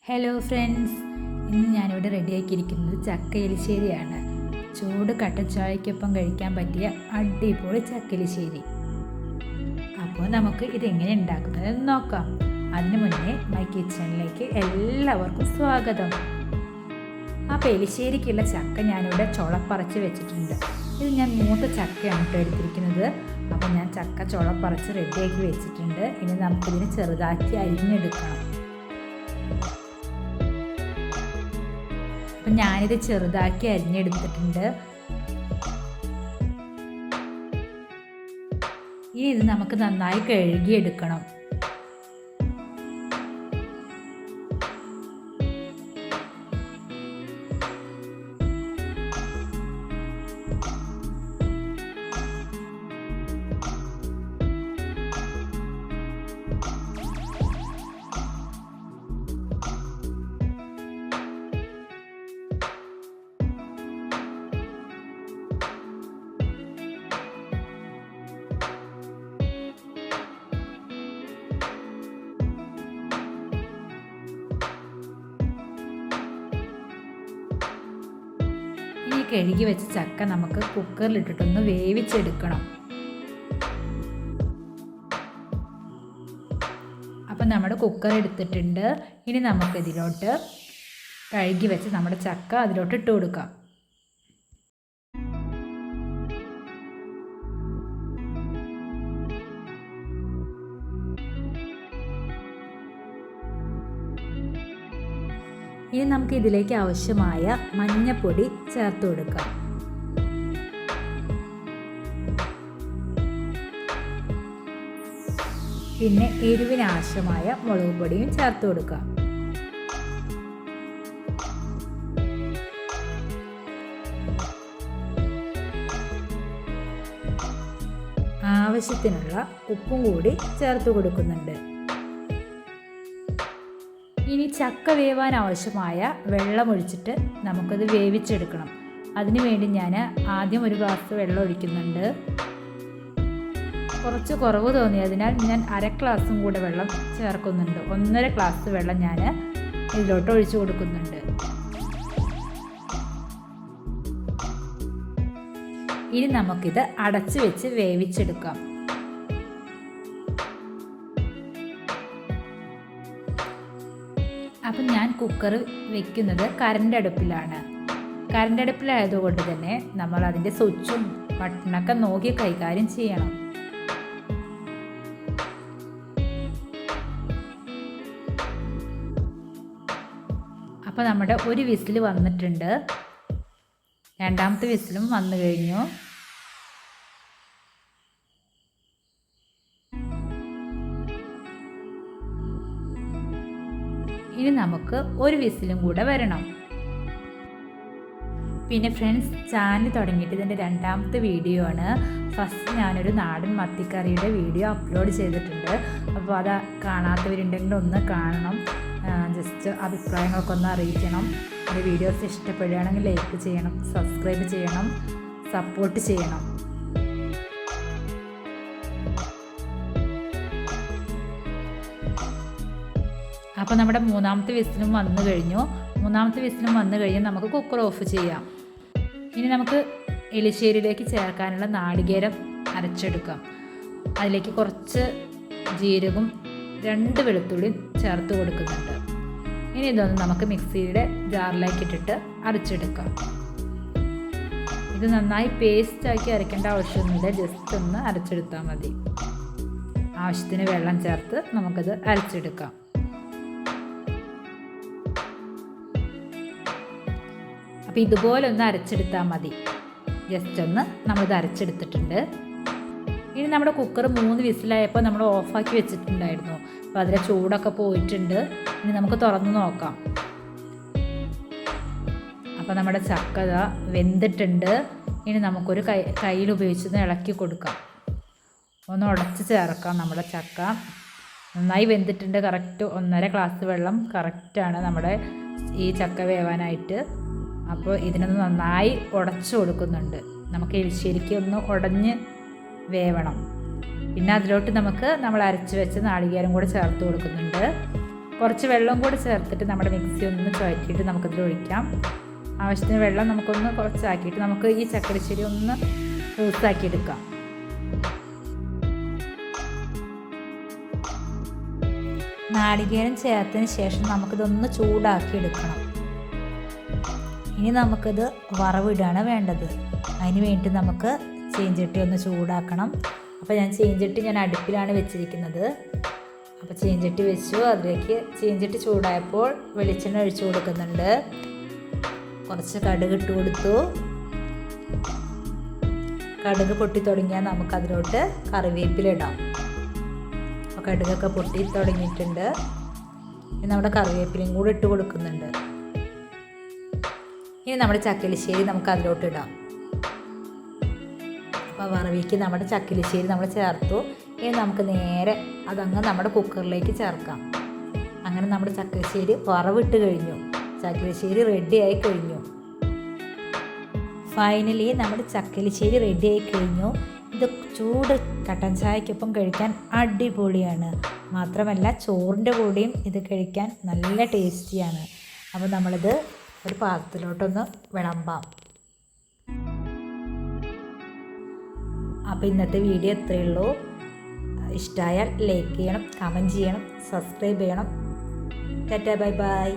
Hello friends, ഇന്ന് ഞാനിവിടെ റെഡിയാക്കിയിരിക്കുന്നത് ചക്ക എലിശ്ശേരിയാണ്. ചൂട് കട്ടൻ ചായക്കൊപ്പം കഴിക്കാൻ പറ്റിയ അടിപൊളി ചക്ക എലിശ്ശേരി. അപ്പോൾ നമുക്ക് ഇതെങ്ങനെ ഉണ്ടാക്കുന്നതെന്ന് നോക്കാം. അതിനു മുന്നേ മൈ കിച്ചണിലേക്ക് എല്ലാവർക്കും സ്വാഗതം. അപ്പോൾ എലിശ്ശേരിക്കുള്ള ചക്ക ഞാനിവിടെ ചുളപ്പറച്ച് വെച്ചിട്ടുണ്ട്. ഇത് ഞാൻ മൂത്ത ചക്കയാണ് എടുത്തിരിക്കുന്നത്. അപ്പോൾ ഞാൻ ചക്ക ചുളപ്പറച്ച് റെഡിയാക്കി വെച്ചിട്ടുണ്ട്. ഇനി നമുക്കിതിനെ ചെറുതാക്കി അരിഞ്ഞെടുക്കണം. അപ്പം ഞാനിത് ചെറുതാക്കി അരിഞ്ഞെടുത്തിട്ടുണ്ട്. ഇനി ഇത് നമുക്ക് നന്നായി കഴുകിയെടുക്കണം. ഈ കഴുകി വെച്ച ചക്ക നമുക്ക് കുക്കറിലിട്ടിട്ടൊന്ന് വേവിച്ചെടുക്കണം. അപ്പം നമ്മുടെ കുക്കർ എടുത്തിട്ടുണ്ട്. ഇനി നമുക്കിതിലോട്ട് കഴുകി വെച്ച് നമ്മുടെ ചക്ക അതിലോട്ട് ഇട്ട് കൊടുക്കാം. ഇനി നമുക്ക് ഇതിലേക്ക് ആവശ്യമായ മഞ്ഞപ്പൊടി ചേർത്ത് കൊടുക്കാം. പിന്നെ എരിവിന് ആവശ്യമായ മുളക് പൊടിയും ചേർത്ത് കൊടുക്കാം. ആവശ്യത്തിനുള്ള ഉപ്പും കൂടി ചേർത്ത് കൊടുക്കുന്നുണ്ട്. ഇനി ചക്ക വേവാൻ ആവശ്യമായ വെള്ളം ഒഴിച്ചിട്ട് നമുക്കത് വേവിച്ചെടുക്കണം. അതിനു വേണ്ടി ഞാൻ ആദ്യം ഒരു ഗ്ലാസ് വെള്ളം ഒഴിക്കുന്നുണ്ട്. കുറച്ച് കുറവ് തോന്നിയതിനാൽ ഞാൻ അര ഗ്ലാസും കൂടെ വെള്ളം ചേർക്കുന്നുണ്ട്. 1.5 ഗ്ലാസ് വെള്ളം ഞാൻ ഇതിലോട്ട് ഒഴിച്ചു കൊടുക്കുന്നുണ്ട്. ഇനി നമുക്കിത് അടച്ചു വെച്ച് വേവിച്ചെടുക്കാം. അപ്പം ഞാൻ കുക്കർ വെക്കുന്നത് കറണ്ട് അടുപ്പിലാണ്. കറണ്ട് അടുപ്പിലായതുകൊണ്ട് തന്നെ നമ്മൾ അതിൻ്റെ സ്വിച്ചും ബട്ടണൊക്കെ നോക്കി കൈകാര്യം ചെയ്യണം. അപ്പോൾ നമ്മുടെ ഒരു വിസിൽ വന്നിട്ടുണ്ട്. രണ്ടാമത്തെ വിസിലും വന്നു കഴിഞ്ഞു. ഇനി നമുക്ക് ഒരു വിസിലും കൂടെ വരണം. പിന്നെ ഫ്രണ്ട്സ്, ചാനൽ തുടങ്ങിയിട്ട് ഇതിൻ്റെ 2ാമത്തെ വീഡിയോ ആണ്. ഫസ്റ്റ് ഞാനൊരു നാടൻ മത്തിക്കറിയുടെ വീഡിയോ അപ്ലോഡ് ചെയ്തിട്ടുണ്ട്. അപ്പോൾ അത് കാണാത്തവരുണ്ടെങ്കിൽ ഒന്ന് കാണണം. ജസ്റ്റ് അഭിപ്രായങ്ങളൊക്കെ ഒന്ന് അറിയിക്കണം. എൻ്റെ വീഡിയോസ് ഇഷ്ടപ്പെടുകയാണെങ്കിൽ ലൈക്ക് ചെയ്യണം, സബ്സ്ക്രൈബ് ചെയ്യണം, സപ്പോർട്ട് ചെയ്യണം. അപ്പോൾ നമ്മുടെ 3ാമത്തെ വിസിലും വന്നു കഴിഞ്ഞു. 3ാമത്തെ വിസിലും വന്നു കഴിഞ്ഞാൽ നമുക്ക് കുക്കർ ഓഫ് ചെയ്യാം. ഇനി നമുക്ക് എലിശ്ശേരിയിലേക്ക് ചേർക്കാനുള്ള നാളികേരം അരച്ചെടുക്കാം. അതിലേക്ക് കുറച്ച് ജീരകവും 2 വെളുത്തുള്ളിയും ചേർത്ത് കൊടുക്കുന്നുണ്ട്. ഇനി ഇതൊന്ന് നമുക്ക് മിക്സിയുടെ ജാറിലേക്ക് ഇട്ടിട്ട് അരച്ചെടുക്കാം. ഇത് നന്നായി പേസ്റ്റാക്കി അരയ്ക്കേണ്ട ആവശ്യമൊന്നുമില്ല. ജസ്റ്റ് ഒന്ന് അരച്ചെടുത്താൽ മതി. ആവശ്യത്തിന് വെള്ളം ചേർത്ത് നമുക്കത് അരച്ചെടുക്കാം. അപ്പോൾ ഇതുപോലെ ഒന്ന് അരച്ചെടുത്താൽ മതി. ജസ്റ്റ് ഒന്ന് നമ്മളിത് അരച്ചെടുത്തിട്ടുണ്ട്. ഇനി നമ്മുടെ കുക്കർ 3 വിസിലായപ്പോൾ നമ്മൾ ഓഫാക്കി വെച്ചിട്ടുണ്ടായിരുന്നു. അപ്പോൾ അതിലെ ചൂടൊക്കെ പോയിട്ടുണ്ട്. ഇനി നമുക്ക് തുറന്ന് നോക്കാം. അപ്പോൾ നമ്മുടെ ചക്ക വെന്തിട്ടുണ്ട്. ഇനി നമുക്കൊരു കയ്യിൽ ഉപയോഗിച്ചൊന്ന് ഇളക്കി കൊടുക്കാം. ഒന്ന് ഉടച്ച് ചേർക്കാം. നമ്മുടെ ചക്ക നന്നായി വെന്തിട്ടുണ്ട്. കറക്റ്റ് 1.5 ഗ്ലാസ് വെള്ളം കറക്റ്റാണ് നമ്മുടെ ഈ ചക്ക വേവാനായിട്ട്. അപ്പോൾ ഇതിനൊന്ന് നന്നായി ഉടച്ചു കൊടുക്കുന്നുണ്ട്. നമുക്ക് എലിശ്ശേരിക്ക് ഒന്ന് ഉടഞ്ഞ് വേവണം. പിന്നെ അതിലോട്ട് നമ്മൾ അരച്ച് വെച്ച നാളികേരം കൂടെ ചേർത്ത് കൊടുക്കുന്നുണ്ട്. കുറച്ച് വെള്ളം കൂടി ചേർത്തിട്ട് നമ്മുടെ മിക്സി ഒന്ന് ചുഴറ്റിയിട്ട് നമുക്കതിൽ ഒഴിക്കാം. ആവശ്യത്തിന് വെള്ളം നമുക്കൊന്ന് കുറച്ചാക്കിയിട്ട് നമുക്ക് ഈ ചക്കരിശ്ശേരി ഒന്ന് ലൂസാക്കിയെടുക്കാം. നാളികേരം ചേർത്തതിന് ശേഷം നമുക്കിതൊന്ന് ചൂടാക്കി എടുക്കണം. ഇനി നമുക്കിത് വറവിടാണ് വേണ്ടത്. അതിന് വേണ്ടി നമുക്ക് ചീഞ്ചട്ടി ഒന്ന് ചൂടാക്കണം. അപ്പോൾ ചീഞ്ചട്ടി ഞാൻ അടുപ്പിലാണ് വെച്ചിരിക്കുന്നത്. അപ്പോൾ ചീഞ്ചട്ടി വെച്ചു. അതിലേക്ക് ചീഞ്ചട്ടി ചൂടായപ്പോൾ വെളിച്ചെണ്ണ ഒഴിച്ചു കൊടുക്കുന്നുണ്ട്. കുറച്ച് കടുക് ഇട്ട് കൊടുത്തു. കടുക് പൊട്ടി തുടങ്ങിയാൽ നമുക്കതിലോട്ട് കറിവേപ്പില ഇടാം. അപ്പോൾ കടുകൊക്കെ പൊട്ടി തുടങ്ങിയിട്ടുണ്ട്. ഇനി നമ്മുടെ കറിവേപ്പിലയും കൂടി ഇട്ട് കൊടുക്കുന്നുണ്ട്. ഇനി നമ്മുടെ ചക്കിലിശ്ശേരി നമുക്ക് അതിലോട്ട് ഇടാം. അപ്പോൾ വറവിക്ക് നമ്മുടെ ചക്കിലിശ്ശേരി നമ്മൾ ചേർത്തു. ഇനി നമുക്ക് നേരെ അതങ്ങ് നമ്മുടെ കുക്കറിലേക്ക് ചേർക്കാം. അങ്ങനെ നമ്മുടെ ചക്കിലിശ്ശേരി വറവിട്ട് കഴിഞ്ഞു. ചക്കിലിശ്ശേരി റെഡിയായി കഴിഞ്ഞു. ഫൈനലി നമ്മുടെ ചക്കിലിശ്ശേരി റെഡിയായി കഴിഞ്ഞു. ഇത് ചൂട് കട്ടൻ ചായക്കൊപ്പം കഴിക്കാൻ അടിപൊളിയാണ്. മാത്രമല്ല ചോറിൻ്റെ കൂടെയും ഇത് കഴിക്കാൻ നല്ല ടേസ്റ്റിയാണ്. അപ്പോൾ നമ്മളിത് ഒരു പാത്രത്തിലോട്ടൊന്ന് വിളമ്പാം. അപ്പോൾ ഇന്നത്തെ വീഡിയോ ഇത്രയേ ഉള്ളൂ. ഇഷ്ടമായാൽ ലൈക്ക് ചെയ്യണം, കമൻറ്റ് ചെയ്യണം, സബ്സ്ക്രൈബ് ചെയ്യണം. Tata bye bye.